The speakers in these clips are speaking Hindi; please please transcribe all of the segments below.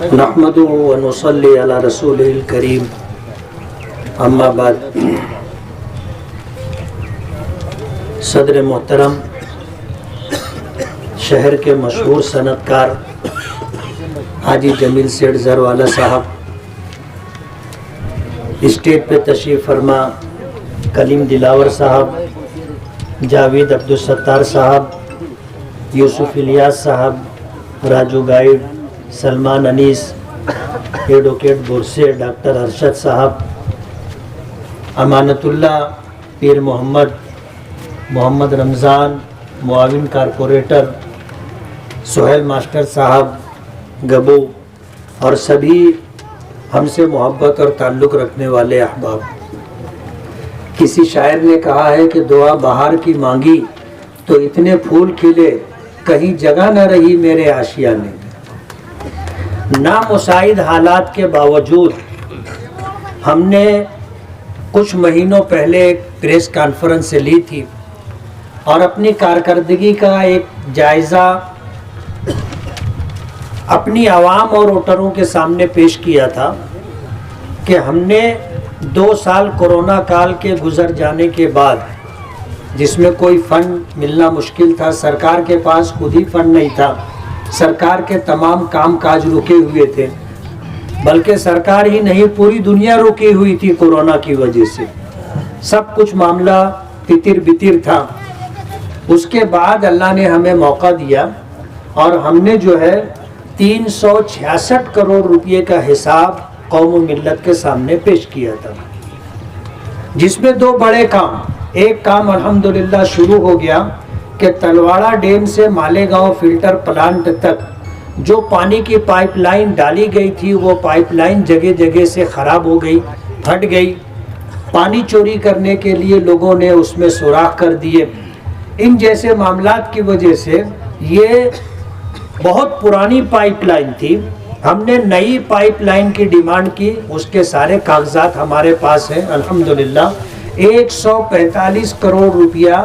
नहमदुहु व नुसल्ली अला रसूलिल करीम, अम्मा बाद। सदर मोहतरम, शहर के मशहूर सनतकार हाजी जमील सेठ ज़रवाला साहब, स्टेज पे तशरीफ़ फरमा कलीम दिलावर साहब, जावेद अब्दुल सत्तार साहब, यूसुफ इलियास साहब, Raju guide, Salman Anis, advocate Burse, doctor Arshad साहब, अमानतुल्ला पीर मोहम्मद, मोहम्मद रमज़ान, मुआविन कारपोरेटर, सोहेल मास्टर साहब, गबू और सभी हमसे मोहब्बत और ताल्लुक़ रखने वाले अहबाब। किसी शायर ने कहा है कि दुआ बहार की मांगी तो इतने फूल खिले, कहीं जगह न रही मेरे आशियाने। नामुसाइद हालात के बावजूद हमने कुछ महीनों पहले एक प्रेस कॉन्फ्रेंस से ली थी और अपनी कारकर्दगी का एक जायज़ा अपनी आवाम और वोटरों के सामने पेश किया था कि हमने 2 साल कोरोना काल के गुजर जाने के बाद, जिसमें कोई फ़ंड मिलना मुश्किल था, सरकार के पास खुद ही फ़ंड नहीं था, सरकार के तमाम कामकाज रुके हुए थे, बल्कि सरकार ही नहीं पूरी दुनिया रुकी हुई थी कोरोना की वजह से, सब कुछ मामला तितिर बितिर था। उसके बाद अल्लाह ने हमें मौका दिया और हमने जो है 366 करोड़ रुपए का हिसाब कौम मिल्लत के सामने पेश किया था, जिसमें 2 बड़े काम। एक काम अल्हम्दुलिल्लाह शुरू हो गया कि तलवाड़ा डैम से मालेगांव फिल्टर प्लांट तक जो पानी की पाइपलाइन डाली गई थी, वो पाइपलाइन जगह जगह से ख़राब हो गई, फट गई। पानी चोरी करने के लिए लोगों ने उसमें सुराख कर दिए। इन जैसे मामलात की वजह से ये बहुत पुरानी पाइपलाइन थी, हमने नई पाइपलाइन की डिमांड की। उसके सारे कागजात हमारे पास हैं अल्हम्दुलिल्लाह। 145 करोड़ रुपया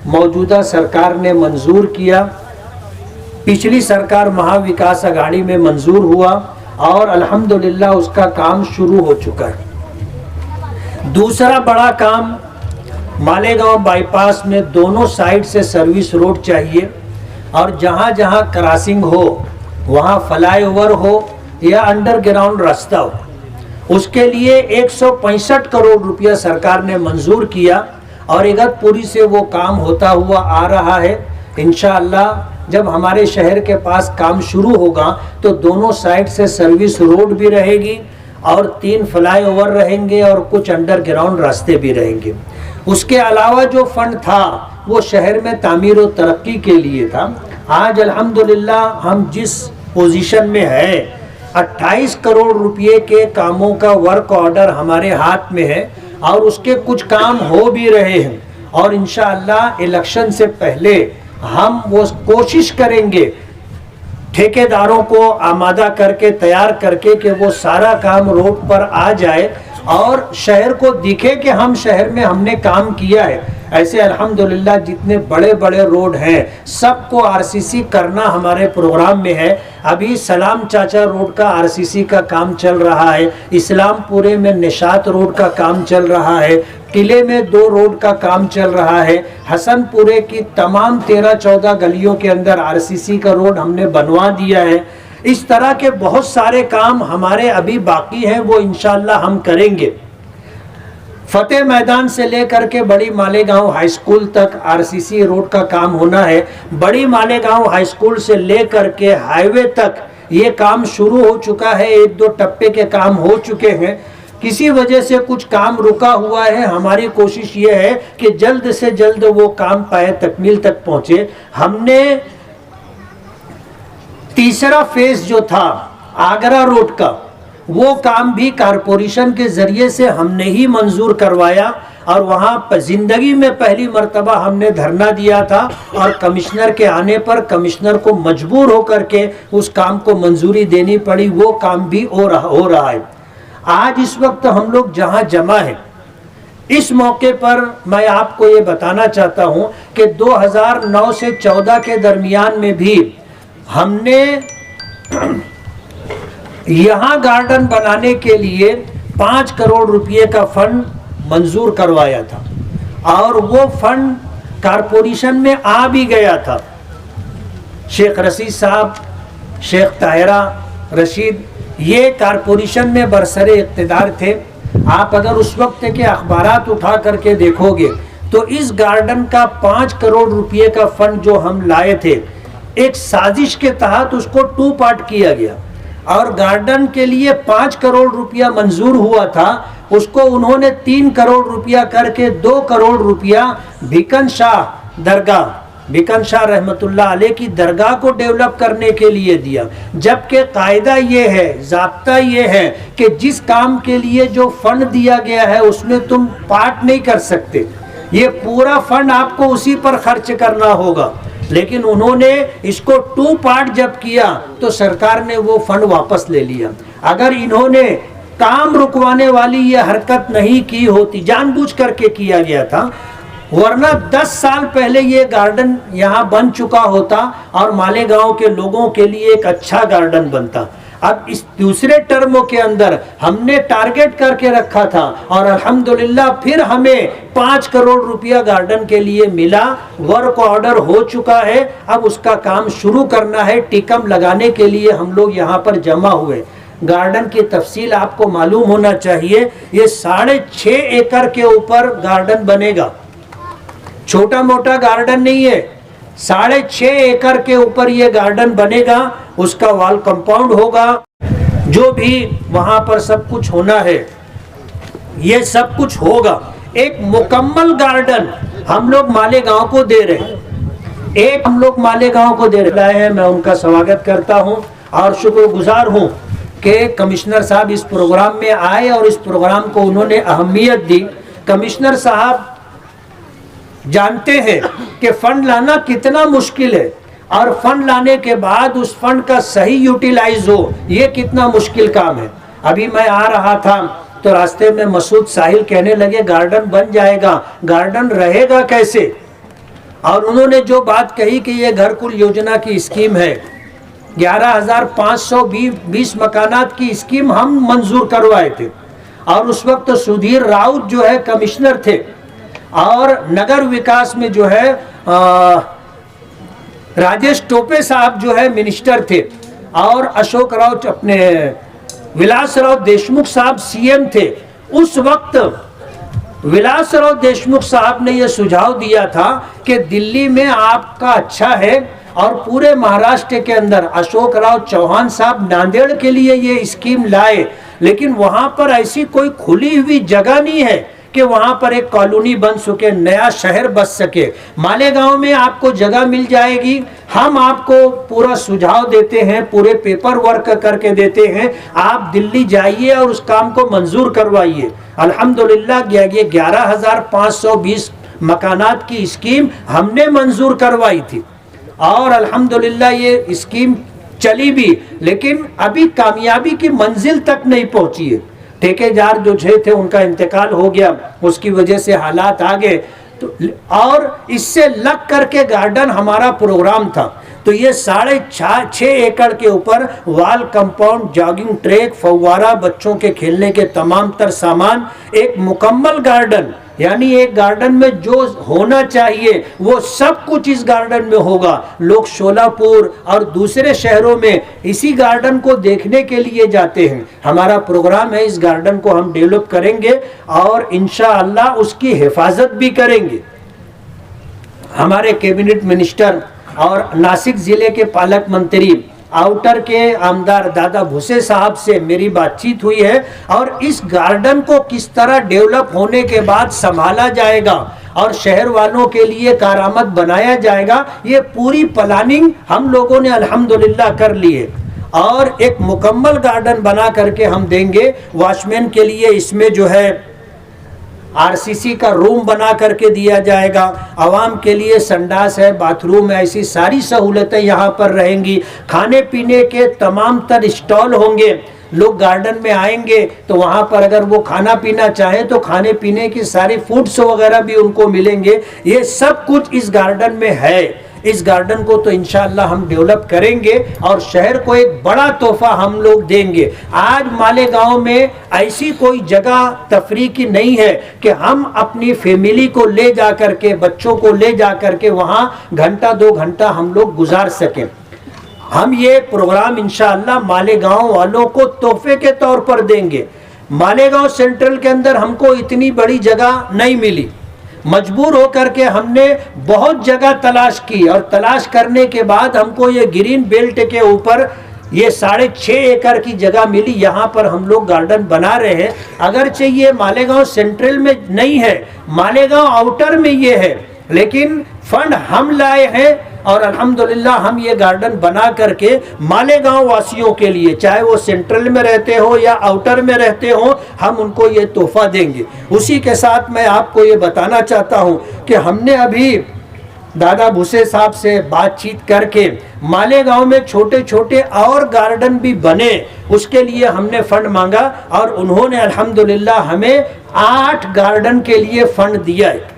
मौजूदा सरकार ने मंजूर किया, पिछली सरकार महाविकास अघाड़ी में मंजूर हुआ और अल्हम्दुलिल्लाह उसका काम शुरू हो चुका है। दूसरा बड़ा काम, मालेगांव बाईपास में दोनों साइड से सर्विस रोड चाहिए और जहां जहां क्रॉसिंग हो वहां फ्लाईओवर हो या अंडरग्राउंड रास्ता हो, उसके लिए 165 करोड़ रुपया सरकार ने मंजूर किया और इगतपुरी से वो काम होता हुआ आ रहा है। इंशाअल्लाह जब हमारे शहर के पास काम शुरू होगा तो दोनों साइड से सर्विस रोड भी रहेगी और 3 फ्लाईओवर रहेंगे और कुछ अंडरग्राउंड रास्ते भी रहेंगे। उसके अलावा जो फंड था वो शहर में तामीर और तरक्की के लिए था। आज अल्हम्दुलिल्लाह हम जिस पोजीशन में है, 28 करोड़ रुपये के कामों का वर्क ऑर्डर हमारे हाथ में है और उसके कुछ काम हो भी रहे हैं और इंशाअल्लाह इलेक्शन से पहले हम वो कोशिश करेंगे ठेकेदारों को आमादा करके तैयार करके कि वो सारा काम रोड पर आ जाए और शहर को दिखे कि हम शहर में हमने काम किया है। ऐसे अल्हम्दुलिल्लाह जितने बड़े बड़े रोड हैं सबको आरसीसी करना हमारे प्रोग्राम में है। अभी सलाम चाचा रोड का आरसीसी का काम चल रहा है, इस्लामपुरे में निशात रोड का काम चल रहा है, किले में 2 रोड का काम चल रहा है, हसनपुरे की तमाम 13-14 गलियों के अंदर आरसीसी का रोड हमने बनवा दिया है। इस तरह के बहुत सारे काम हमारे अभी बाकी हैं, वो इंशाअल्लाह हम करेंगे। फतेह मैदान से लेकर के बड़ी मालेगांव हाई स्कूल तक आरसीसी रोड का काम होना है। बड़ी मालेगांव हाई स्कूल से लेकर के हाईवे तक ये काम शुरू हो चुका है, 1-2 टप्पे के काम हो चुके हैं। किसी वजह से कुछ काम रुका हुआ है, हमारी कोशिश ये है कि जल्द से जल्द वो काम पाए तकमील तक पहुंचे। हमने तीसरा फेज जो था आगरा रोड का, वो काम भी कारपोरेशन के जरिए से हमने ही मंजूर करवाया और वहाँ जिंदगी में पहली मर्तबा हमने धरना दिया था और कमिश्नर के आने पर कमिश्नर को मजबूर होकर के उस काम को मंजूरी देनी पड़ी। वो काम भी हो रहा है। आज इस वक्त हम लोग जहाँ जमा हैं, इस मौके पर मैं आपको ये बताना चाहता हूँ कि 2009 से 14 के दरमियान में भी हमने यहाँ गार्डन बनाने के लिए 5 करोड़ रुपए का फंड मंजूर करवाया था और वो फंड कारपोरेशन में आ भी गया था। शेख रशीद साहब, शेख ताहिरा रशीद, ये कारपोरेशन में बरसरे इक़्तिदार थे। आप अगर उस वक्त के अखबारात उठा करके देखोगे तो इस गार्डन का 5 करोड़ रुपए का फंड जो हम लाए थे, एक साजिश के तहत उसको 2 पार्ट किया गया और गार्डन के लिए 5 करोड़ रुपया मंजूर हुआ था, उसको उन्होंने 3 करोड़ रुपया करके 2 करोड़ रुपया भिकन शाह दरगाह, भिकन शाह रहमतुल्लाह अलैह की दरगाह को डेवलप करने के लिए दिया। जबकि कायदा ये है, ज़ाब्ता ये है कि जिस काम के लिए जो फंड दिया गया है उसमें तुम पार्ट नहीं कर सकते, ये पूरा फंड आपको उसी पर खर्च करना होगा। लेकिन उन्होंने इसको 2 पार्ट जब किया तो सरकार ने वो फंड वापस ले लिया। अगर इन्होंने काम रुकवाने वाली ये हरकत नहीं की होती, जानबूझ करके किया गया था, वरना 10 साल पहले ये गार्डन यहाँ बन चुका होता और मालेगांव के लोगों के लिए एक अच्छा गार्डन बनता। अब इस दूसरे टर्मों के अंदर हमने टारगेट करके रखा था और अल्हम्दुलिल्लाह फिर हमें 5 करोड़ रुपया गार्डन के लिए मिला। वर्क ऑर्डर हो चुका है, अब उसका काम शुरू करना है। टिकम लगाने के लिए हम लोग यहाँ पर जमा हुए। गार्डन की तफसील आपको मालूम होना चाहिए, ये 6.5 एकड़ के ऊपर गार्डन बनेगा, छोटा मोटा गार्डन नहीं है। 6.5 एकड़ के ऊपर ये गार्डन बनेगा, उसका वॉल कंपाउंड होगा, जो भी वहां पर सब कुछ होना है ये सब कुछ होगा। एक मुकम्मल गार्डन हम लोग मालेगांव को दे रहे हैं, एक हम लोग मालेगांव को दे रहे हैं। मैं उनका स्वागत करता हूं और शुक्रगुजार हूं कि कमिश्नर साहब इस प्रोग्राम में आए और इस प्रोग्राम को उन्होंने अहमियत दी। कमिश्नर साहब जानते हैं कि फंड लाना कितना मुश्किल है और फंड लाने के बाद उस फंड का सही यूटिलाइज हो, ये कितना मुश्किल काम है। अभी मैं आ रहा था तो रास्ते में मसूद साहिल कहने लगे गार्डन बन जाएगा, गार्डन रहेगा कैसे? और उन्होंने जो बात कही कि ये घरकुल योजना की स्कीम है, 11,520 मकानात की स्कीम हम मंजूर करवाए थे और उस वक्त सुधीर राउत जो है कमिश्नर थे और नगर विकास में जो है राजेश टोपे साहब जो है मिनिस्टर थे और अशोक राव अपने विलासराव देशमुख साहब सीएम थे। उस वक्त विलासराव देशमुख साहब ने यह सुझाव दिया था कि दिल्ली में आपका अच्छा है और पूरे महाराष्ट्र के अंदर अशोक राव चौहान साहब नांदेड़ के लिए ये स्कीम लाए, लेकिन वहां पर ऐसी कोई खुली हुई जगह नहीं है कि वहां पर एक कॉलोनी बन सके, नया शहर बस सके। मालेगांव में आपको जगह मिल जाएगी, हम आपको पूरा सुझाव देते हैं, पूरे पेपर वर्क करके देते हैं, आप दिल्ली जाइए और उस काम को मंजूर करवाइए। अल्हम्दुलिल्लाह ये 11,520 मकानात की स्कीम हमने मंजूर करवाई थी और अल्हम्दुलिल्लाह ये स्कीम चली भी, लेकिन अभी कामयाबी की मंजिल तक नहीं पहुंची है। ठेकेदार जो थे उनका इंतकाल हो गया, उसकी वजह से हालात आ गए तो, और इससे लग करके गार्डन हमारा प्रोग्राम था। तो ये 6.5 एकड़ के ऊपर वॉल कंपाउंड, जॉगिंग ट्रैक, फव्वारा, बच्चों के खेलने के तमाम तर सामान, एक मुकम्मल गार्डन, यानी एक गार्डन में जो होना चाहिए वो सब कुछ इस गार्डन में होगा। लोग शोलापुर और दूसरे शहरों में इसी गार्डन को देखने के लिए जाते हैं। हमारा प्रोग्राम है इस गार्डन को हम डेवलप करेंगे और इंशाअल्लाह उसकी हिफाजत भी करेंगे। हमारे कैबिनेट मिनिस्टर और नासिक जिले के पालक मंत्री आउटर के आमदार दादा भूसे साहब से मेरी बातचीत हुई है और इस गार्डन को किस तरह डेवलप होने के बाद संभाला जाएगा और शहर वालों के लिए कारामद बनाया जाएगा, ये पूरी प्लानिंग हम लोगों ने अल्हम्दुलिल्लाह कर ली है और एक मुकम्मल गार्डन बना करके हम देंगे। वॉचमैन के लिए इसमें जो है आरसीसी का रूम बना करके दिया जाएगा, आवाम के लिए संडास है, बाथरूम है, ऐसी सारी सहूलतें यहाँ पर रहेंगी। खाने पीने के तमाम तर स्टॉल होंगे, लोग गार्डन में आएंगे तो वहाँ पर अगर वो खाना पीना चाहे तो खाने पीने की सारी फूड्स वगैरह भी उनको मिलेंगे। ये सब कुछ इस गार्डन में है। इस गार्डन को तो इंशाअल्लाह हम डेवलप करेंगे और शहर को एक बड़ा तोहफा हम लोग देंगे। आज मालेगांव में ऐसी कोई जगह तफरीह की नहीं है कि हम अपनी फैमिली को ले जा करके, बच्चों को ले जा करके वहाँ घंटा 2 घंटा हम लोग गुजार सकें। हम ये प्रोग्राम इंशाअल्लाह मालेगांव वालों को तोहफे के तौर पर देंगे। मालेगांव सेंट्रल के अंदर हमको इतनी बड़ी जगह नहीं मिली, मजबूर होकर के हमने बहुत जगह तलाश की और तलाश करने के बाद हमको ये ग्रीन बेल्ट के ऊपर ये 6.5 एकड़ की जगह मिली। यहाँ पर हम लोग गार्डन बना रहे हैं। अगरचे ये मालेगांव सेंट्रल में नहीं है, मालेगांव आउटर में ये है, लेकिन फंड हम लाए हैं और अल्हम्दुलिल्लाह हम ये गार्डन बना करके मालेगांव वासियों के लिए, चाहे वो सेंट्रल में रहते हो या आउटर में रहते हो, हम उनको ये तोहफा देंगे। उसी के साथ मैं आपको ये बताना चाहता हूँ कि हमने अभी दादा भूसे साहब से बातचीत करके मालेगांव में छोटे छोटे और गार्डन भी बने, उसके लिए हमने फंड मांगा और उन्होंने अल्हम्दुलिल्लाह हमें 8 गार्डन के लिए फंड दिया है।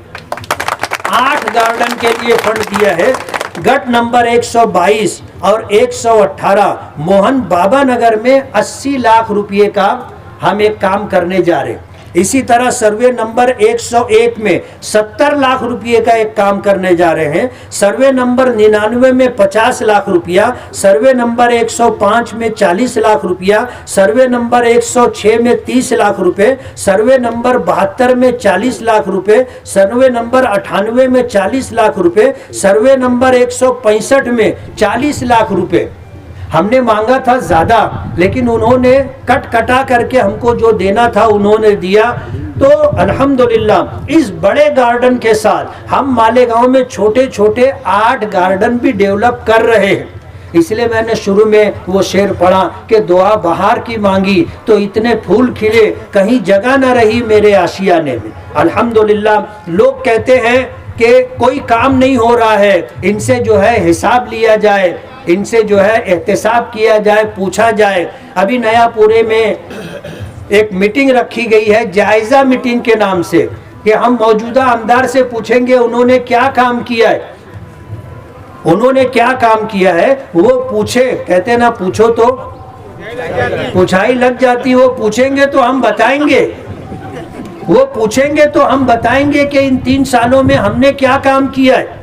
8 गार्डन के लिए फंड दिया है। गट नंबर 122 और 118 मोहन बाबा नगर में 80 लाख रुपए का हम एक काम करने जा रहे हैं। इसी तरह सर्वे नंबर 101 में 70 लाख रुपए का एक काम करने जा रहे हैं। सर्वे नंबर 99 में 50 लाख रुपया, सर्वे नंबर 105 में 40 लाख रुपया, सर्वे नंबर 106 में 30 लाख रुपए, सर्वे नंबर 72 में 40 लाख रुपए, सर्वे नंबर 98 में 40 लाख रुपए, सर्वे नंबर 165 में 40 लाख रुपए। हमने मांगा था ज्यादा, लेकिन उन्होंने कटा करके हमको जो देना था उन्होंने दिया। तो अल्हम्दुलिल्लाह इस बड़े गार्डन के साथ हम मालेगांव में छोटे छोटे 8 गार्डन भी डेवलप कर रहे हैं। इसलिए मैंने शुरू में वो शेर पढ़ा कि दुआ बहार की मांगी तो इतने फूल खिले, कहीं जगह न रही मेरे आशियाने में। अल्हम्दुलिल्लाह लोग कहते हैं कि कोई काम नहीं हो रहा है, इनसे जो है हिसाब लिया जाए, इनसे जो है एहतसाब किया जाए, पूछा जाए। अभी नयापुरे में एक मीटिंग रखी गई है जायजा मीटिंग के नाम से कि हम मौजूदा आमदार से पूछेंगे उन्होंने क्या काम किया है, उन्होंने क्या काम किया है। वो पूछे, कहते ना पूछो तो पूछाई लग जाती, वो पूछेंगे तो हम बताएंगे, वो पूछेंगे तो हम बताएंगे कि इन 3 सालों में हमने क्या काम किया है।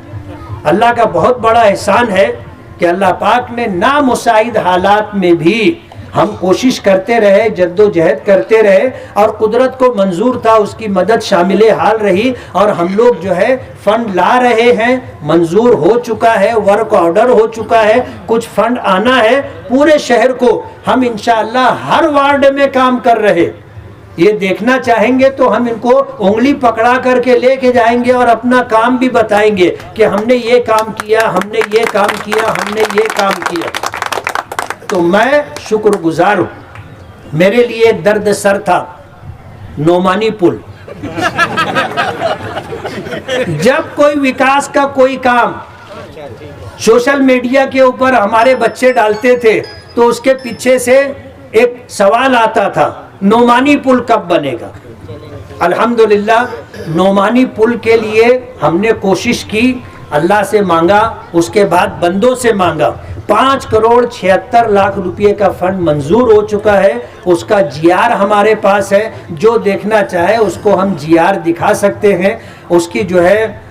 अल्लाह का बहुत बड़ा एहसान है कि अल्लाह पाक ने नामुसाइद हालात में भी हम कोशिश करते रहे, जद्दोजहद करते रहे और कुदरत को मंजूर था, उसकी मदद शामिल हाल रही और हम लोग जो है फंड ला रहे हैं। मंजूर हो चुका है, वर्क ऑर्डर हो चुका है, कुछ फंड आना है। पूरे शहर को हम इंशाअल्लाह हर वार्ड में काम कर रहे, ये देखना चाहेंगे तो हम इनको उंगली पकड़ा करके लेके जाएंगे और अपना काम भी बताएंगे कि हमने ये काम किया, हमने ये काम किया, हमने ये काम किया। तो मैं शुक्रगुजार हूँ। मेरे लिए एक दर्द सर था नोमानी पुल। जब कोई विकास का कोई काम सोशल मीडिया के ऊपर हमारे बच्चे डालते थे तो उसके पीछे से एक सवाल आता था, नोमानी पुल कब बनेगा। अल्हम्दुलिल्लाह नोमानी पुल के लिए हमने कोशिश की, अल्लाह से मांगा, उसके बाद बंदों से मांगा। 5 करोड़ 76 लाख रुपए का फंड मंजूर हो चुका है। उसका जीआर हमारे पास है, जो देखना चाहे उसको हम जीआर दिखा सकते हैं। उसकी जो है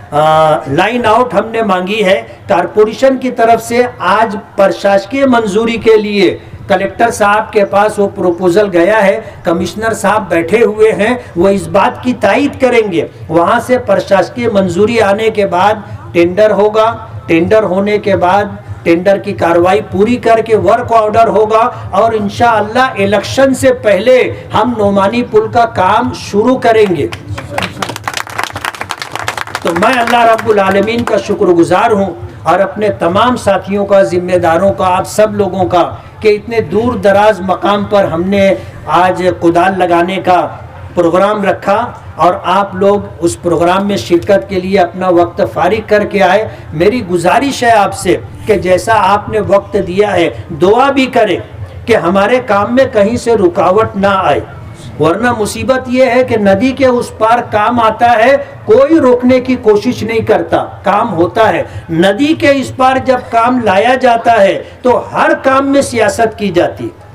लाइन आउट हमने मांगी है कारपोरेशन की तरफ से। आज प्रशासकीय मंजूरी के लिए कलेक्टर साहब के पास वो प्रपोजल गया है, कमिश्नर साहब बैठे हुए हैं, वो इस बात की तायीद करेंगे। वहाँ से प्रशासकीय मंजूरी आने के बाद टेंडर होगा, टेंडर होने के बाद टेंडर की कार्रवाई पूरी करके वर्क ऑर्डर होगा और इंशाअल्लाह इलेक्शन से पहले हम नोमानी पुल का काम शुरू करेंगे। तो मैं अल्लाह रब्बुल आलमीन का शुक्रगुजार हूँ और अपने तमाम साथियों का, जिम्मेदारों का, आप सब लोगों का कि इतने दूर दराज मकाम पर हमने आज कुदाल लगाने का प्रोग्राम रखा और आप लोग उस प्रोग्राम में शिरकत के लिए अपना वक्त फारिग करके आए। मेरी गुजारिश है आपसे कि जैसा आपने वक्त दिया है दुआ भी करें कि हमारे काम में कहीं से रुकावट ना आए। वरना मुसीबत ये है कि नदी के उस पार काम आता है, कोई रोकने की कोशिश नहीं करता, काम होता है। नदी के इस पार जब काम लाया जाता है तो हर काम में सियासत की जाती है।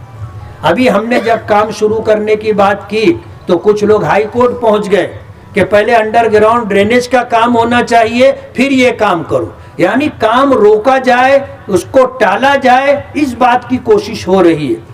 अभी हमने जब काम शुरू करने की बात की तो कुछ लोग हाई कोर्ट पहुंच गए कि पहले अंडरग्राउंड ड्रेनेज का काम होना चाहिए, फिर ये काम करो। यानी काम रोका जाए, उसको टाला जाए, इस बात की कोशिश हो रही है।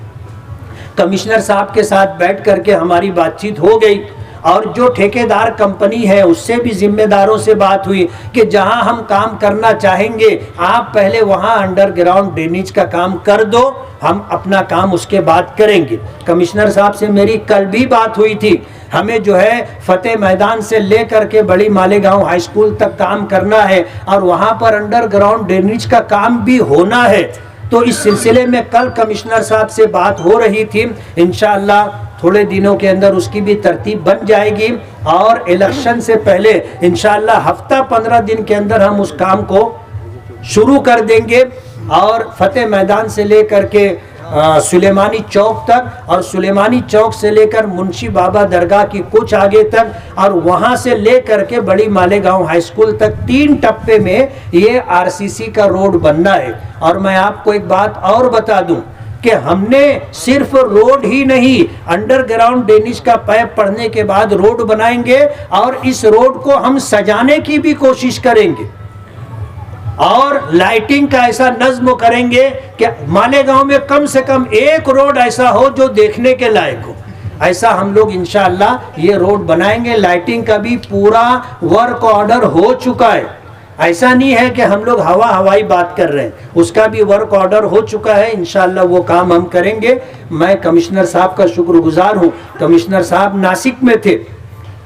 कमिश्नर साहब के साथ बैठ करके हमारी बातचीत हो गई और जो ठेकेदार कंपनी है उससे भी जिम्मेदारों से बात हुई कि जहां हम काम करना चाहेंगे आप पहले वहां अंडरग्राउंड ड्रेनेज का काम कर दो, हम अपना काम उसके बाद करेंगे। कमिश्नर साहब से मेरी कल भी बात हुई थी। हमें जो है फतेह मैदान से लेकर के बड़ी मालेगांव हाई स्कूल तक काम करना है और वहां पर अंडरग्राउंड ड्रेनेज का काम भी होना है। तो इस सिलसिले में कल कमिश्नर साहब से बात हो रही थी। इंशाअल्लाह थोड़े दिनों के अंदर उसकी भी तरतीब बन जाएगी और इलेक्शन से पहले इंशाअल्लाह हफ्ता 15 दिन के अंदर हम उस काम को शुरू कर देंगे और फतेह मैदान से लेकर के सुलेमानी चौक तक और सुलेमानी चौक से लेकर मुंशी बाबा दरगाह की कुछ आगे तक और वहां से लेकर के बड़ी मालेगांव हाई स्कूल तक 3 टप्पे में ये आरसीसी का रोड बनना है। और मैं आपको एक बात और बता दूं कि हमने सिर्फ रोड ही नहीं, अंडरग्राउंड ड्रेनेज का पाइप पड़ने के बाद रोड बनाएंगे और इस रोड को हम सजाने की भी कोशिश करेंगे और लाइटिंग का ऐसा नज्म करेंगे कि मालेगांव में कम से कम एक रोड ऐसा हो जो देखने के लायक हो। ऐसा हम लोग इंशाअल्लाह ये रोड बनाएंगे। लाइटिंग का भी पूरा वर्क ऑर्डर हो चुका है, ऐसा नहीं है कि हम लोग हवाई बात कर रहे हैं, उसका भी वर्क ऑर्डर हो चुका है। इंशाअल्लाह वो काम हम करेंगे। मैं कमिश्नर साहब का शुक्रगुजार हूँ। कमिश्नर साहब नासिक में थे,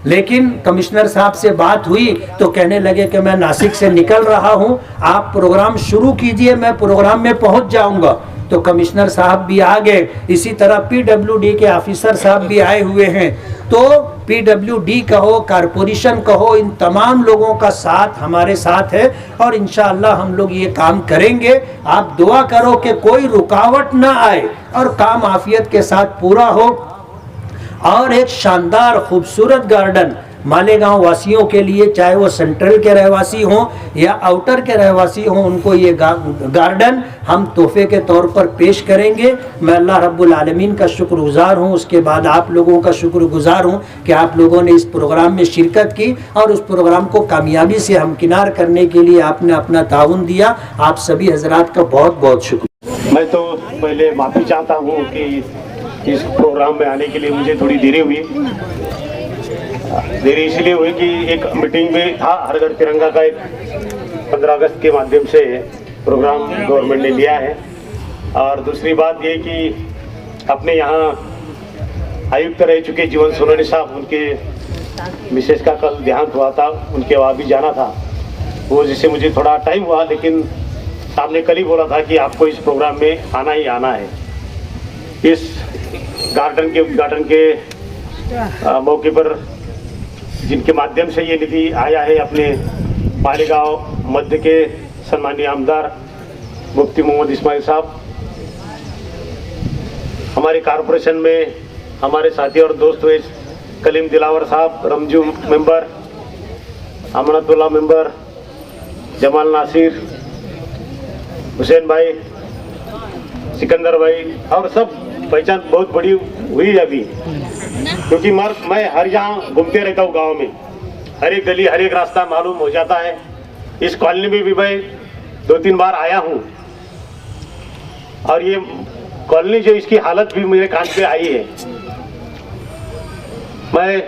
लेकिन कमिश्नर साहब से बात हुई तो कहने लगे कि मैं नासिक से निकल रहा हूं, आप प्रोग्राम शुरू कीजिए, मैं प्रोग्राम में पहुंच जाऊंगा। तो कमिश्नर साहब भी आ गए, इसी तरह पीडब्ल्यूडी के ऑफिसर साहब भी आए हुए हैं। तो पीडब्ल्यूडी कहो, कारपोरेशन कहो, इन तमाम लोगों का साथ हमारे साथ है और इंशाअल्लाह हम लोग ये काम करेंगे। आप दुआ करो कि कोई रुकावट ना आए और काम आफियत के साथ पूरा हो और एक शानदार खूबसूरत गार्डन मालेगांव वासियों के लिए, चाहे वो सेंट्रल के रहवासी हों या आउटर के रहवासी हों, उनको ये गार्डन हम तोहफे के तौर पर पेश करेंगे। मैं अल्लाह रब्बुल आलमीन का शुक्रगुजार हूँ, उसके बाद आप लोगों का शुक्रगुजार हूँ कि आप लोगों ने इस प्रोग्राम में शिरकत की और उस प्रोग्राम को कामयाबी से हमकिनार करने के लिए आपने अपना ताउन दिया। आप सभी हजरात का बहुत बहुत शुक्रिया। मैं तो पहले माफ़ी चाहता हूँ कि इस प्रोग्राम में आने के लिए मुझे थोड़ी देरी हुई। देरी इसलिए हुई कि एक मीटिंग में था, हर घर तिरंगा का एक 15 अगस्त के माध्यम से प्रोग्राम गवर्नमेंट ने लिया है। और दूसरी बात ये कि अपने यहाँ आयुक्त रह चुके जीवन सोनानी साहब, उनके मिसेज का कल देहांत हुआ था, उनके वहाँ भी जाना था, वो जिससे मुझे थोड़ा टाइम हुआ। लेकिन साहब ने कल ही बोला था कि आपको इस प्रोग्राम में आना ही आना है। इस गार्डन के उद्घाटन के मौके पर जिनके माध्यम से ये निधि आया है, अपने मालेगांव मध्य के सम्मानीय आमदार मुफ्ती मोहम्मद इस्माइल साहब, हमारे कारपोरेशन में हमारे साथी और दोस्त हुए कलीम दिलावर साहब, रमजू मेंबर, अमनतुल्ला मेंबर, जमाल नासिर, हुसैन भाई, सिकंदर भाई, और सब पहचान बहुत बड़ी हुई अभी, क्योंकि मैं हर जहाँ घूमते रहता हूँ गांव में, हर एक गली हर एक रास्ता मालूम हो जाता है। इस कॉलोनी में भी मैं 2-3 बार आया हूँ और ये कॉलोनी जो इसकी हालत भी मेरे कान पे आई है। मैं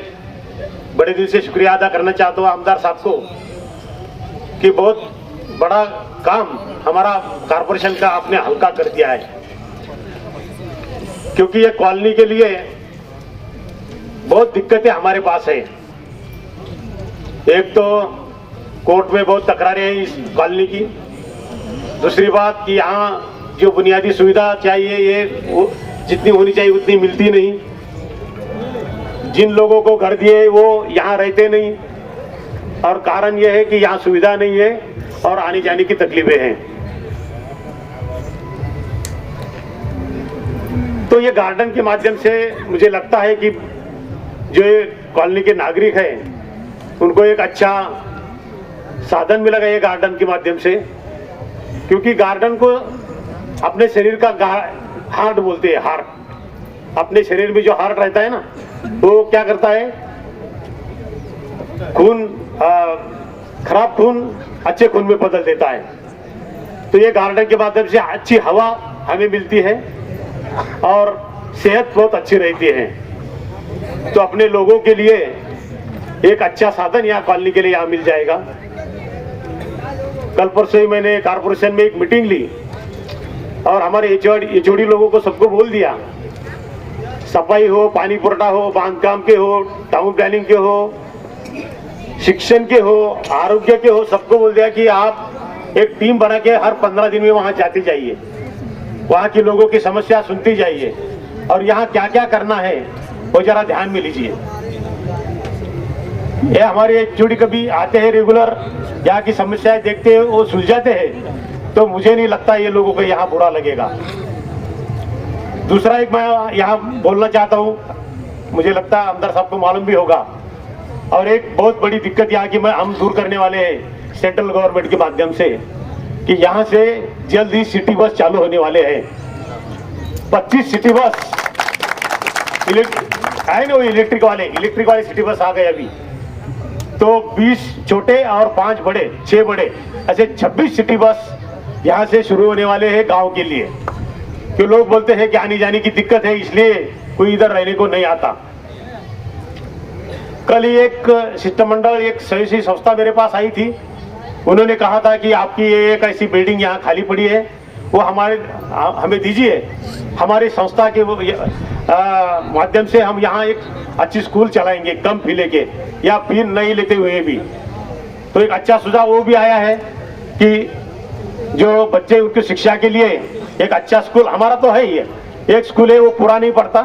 बड़े दिल से शुक्रिया अदा करना चाहता हूँ आमदार साहब को कि बहुत बड़ा काम हमारा कारपोरेशन का आपने हल्का कर दिया है, क्योंकि ये कॉलोनी के लिए बहुत दिक्कतें हमारे पास है। एक तो कोर्ट में बहुत तकरारें हैं इस कॉलोनी की, दूसरी बात कि यहाँ जो बुनियादी सुविधा चाहिए ये जितनी होनी चाहिए उतनी मिलती नहीं। जिन लोगों को घर दिए वो यहाँ रहते नहीं और कारण ये है कि यहाँ सुविधा नहीं है और आने जाने की तकलीफें हैं। तो ये गार्डन के माध्यम से मुझे लगता है कि जो ये कॉलोनी के नागरिक हैं उनको एक अच्छा साधन मिलेगा ये गार्डन के माध्यम से, क्योंकि गार्डन को अपने शरीर का हार्ट बोलते हैं। हार्ट, अपने शरीर में जो हार्ट रहता है ना, वो क्या करता है, खून खराब खून अच्छे खून में बदल देता है। तो ये गार्डन के माध्यम से अच्छी हवा हमें मिलती है और सेहत बहुत अच्छी रहती है। तो अपने लोगों के लिए एक अच्छा साधन यहाँ कॉलोनी के लिए यहाँ मिल जाएगा। कल परसों ही मैंने कारपोरेशन में एक मीटिंग ली और हमारे एचओडी लोगों को सबको बोल दिया, सफाई हो, पानी पुरवठा हो, बांधकाम के हो, टाउन प्लानिंग के हो, शिक्षण के हो, आरोग्य के हो, सबको बोल दिया कि आप एक टीम बना के हर 15 दिन में वहां जाते जाइए, वहां के लोगों की समस्या सुनती जाइए और यहाँ क्या क्या करना है वो जरा ध्यान में लीजिए। ये हमारे एचओडी कभी आते हैं रेगुलर, यहाँ की समस्याएं देखते हैं, वो सुलझाते हैं, तो मुझे नहीं लगता ये लोगों को यहाँ बुरा लगेगा। दूसरा एक मैं यहाँ बोलना चाहता हूँ, मुझे लगता है आमदार साहब को मालूम भी होगा, और एक बहुत बड़ी दिक्कत यहाँ की हम दूर करने वाले हैं सेंट्रल गवर्नमेंट के माध्यम से, कि यहाँ से जल्द ही सिटी बस चालू होने वाले हैं। 25 सिटी बस आए ना, वो इलेक्ट्रिक वाले सिटी बस आ गए अभी। तो 20 छोटे और 5 बड़े, 6 बड़े, ऐसे 26 सिटी बस यहाँ से शुरू होने वाले हैं गांव के लिए। क्यों लोग बोलते हैं कि आने जाने की दिक्कत है, इसलिए कोई इधर रहने को नहीं आता। कल ही एक शिष्टमंडल, एक स्वयंसेवी संस्था मेरे पास आई थी, उन्होंने कहा था कि आपकी एक ऐसी बिल्डिंग यहाँ खाली पड़ी है, वो हमें दीजिए, हमारी संस्था के माध्यम से हम यहाँ एक अच्छी स्कूल चलाएंगे कम फी लेके, या फी नहीं लेते हुए भी। तो एक अच्छा सुझाव वो भी आया है कि जो बच्चे उनकी शिक्षा के लिए एक अच्छा स्कूल, हमारा तो है ही है, एक स्कूल है, वो पूरा नहीं पढ़ता,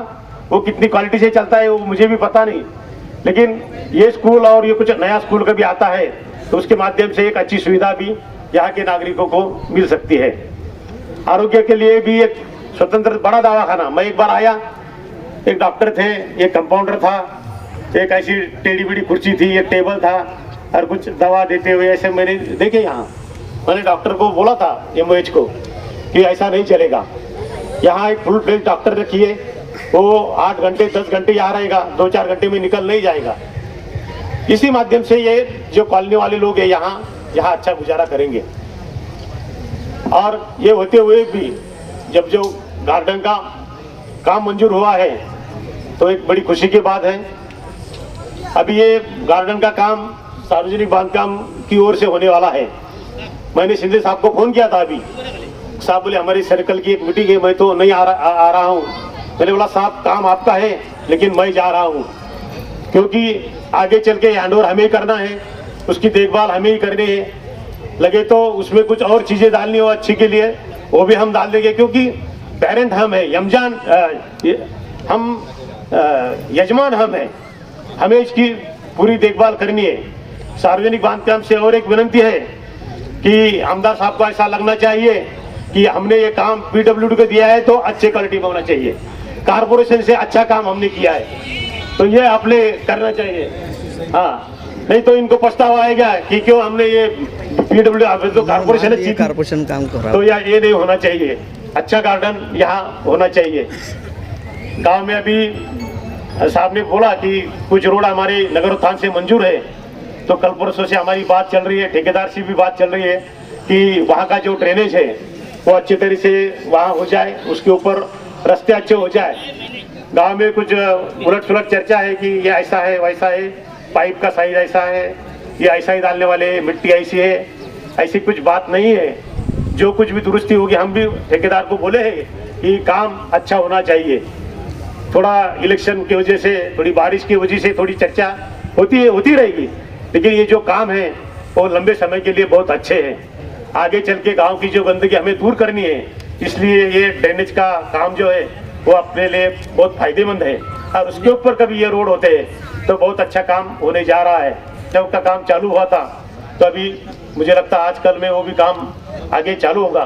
वो कितनी क्वालिटी से चलता है वो मुझे भी पता नहीं, लेकिन ये स्कूल और ये कुछ नया स्कूल कभी आता है तो उसके माध्यम से एक अच्छी सुविधा भी यहाँ के नागरिकों को मिल सकती है। आरोग्य के लिए भी एक स्वतंत्र बड़ा दवाखाना, मैं एक बार आया, एक डॉक्टर थे, एक कंपाउंडर था, एक ऐसी टेढ़ी बेढ़ी कुर्सी थी, एक टेबल था और कुछ दवा देते हुए ऐसे मैंने देखे यहाँ। मैंने डॉक्टर को बोला था एमओएच को कि ऐसा नहीं चलेगा, यहाँ एक फुल फ्लेज डॉक्टर रखिए, वो 8 घंटे 10 घंटे यहाँ रहेगा, 2-4 घंटे में निकल नहीं जाएगा। इसी माध्यम से ये जो कॉलोनी वाले लोग हैं यहाँ अच्छा गुजारा करेंगे। और ये होते हुए भी जब जो गार्डन का काम मंजूर हुआ है तो एक बड़ी खुशी की बात है। अभी ये गार्डन का काम सार्वजनिक बांधकाम की ओर से होने वाला है। मैंने शिंदे साहब को फोन किया था, अभी साहब बोले हमारी सर्कल की एक मीटिंग है, मैं तो नहीं आ रहा हूँ। मैंने बोला साहब काम आपका है लेकिन मैं जा रहा हूँ, क्योंकि आगे चल के हैंडओवर हमें ही करना है, उसकी देखभाल हमें ही करनी है। लगे तो उसमें कुछ और चीजें डालनी हो अच्छी के लिए वो भी हम डाल देंगे, क्योंकि पेरेंट हम है, यजमान हम है, हमें इसकी पूरी देखभाल करनी है। सार्वजनिक बांधकाम से और एक विनंती है कि आमदार साहब को ऐसा लगना चाहिए कि हमने ये काम पीडब्ल्यूडी को दिया है तो अच्छे क्वालिटी में होना चाहिए, कारपोरेशन से अच्छा काम हमने किया है तो ये आपने करना चाहिए। हाँ, नहीं तो इनको पछतावा आएगा कि क्यों हमने ये पीडब्ल्यूडी तो कारपोरेशन काम कर रहा, तो ये नहीं होना चाहिए। अच्छा गार्डन यहाँ होना चाहिए। गांव में अभी साहब ने बोला कि कुछ रोड हमारे नगर उत्थान से मंजूर है, तो कल परसों से हमारी बात चल रही है, ठेकेदार से भी बात चल रही है कि वहाँ का जो ड्रेनेज है वो अच्छी तरह से वहाँ हो जाए, उसके ऊपर रास्ते अच्छे हो जाए। गांव में कुछ उलट सुलट चर्चा है कि ये ऐसा है वैसा है, पाइप का साइज ऐसा है, ये ऐसा ही डालने वाले, मिट्टी ऐसी है, ऐसी कुछ बात नहीं है। जो कुछ भी दुरुस्ती होगी, हम भी ठेकेदार को बोले हैं कि काम अच्छा होना चाहिए। थोड़ा इलेक्शन की वजह से, थोड़ी बारिश की वजह से थोड़ी चर्चा होती रहेगी, लेकिन ये जो काम है वो लंबे समय के लिए बहुत अच्छे हैं। आगे चल के गाँव की जो गंदगी हमें दूर करनी है, इसलिए ये ड्रेनेज का काम जो है वो अपने लिए बहुत फायदेमंद है। और उसके ऊपर कभी ये रोड होते हैं तो बहुत अच्छा काम होने जा रहा है। जब का काम चालू हुआ था तो अभी मुझे लगता है आजकल में वो भी काम आगे चालू होगा।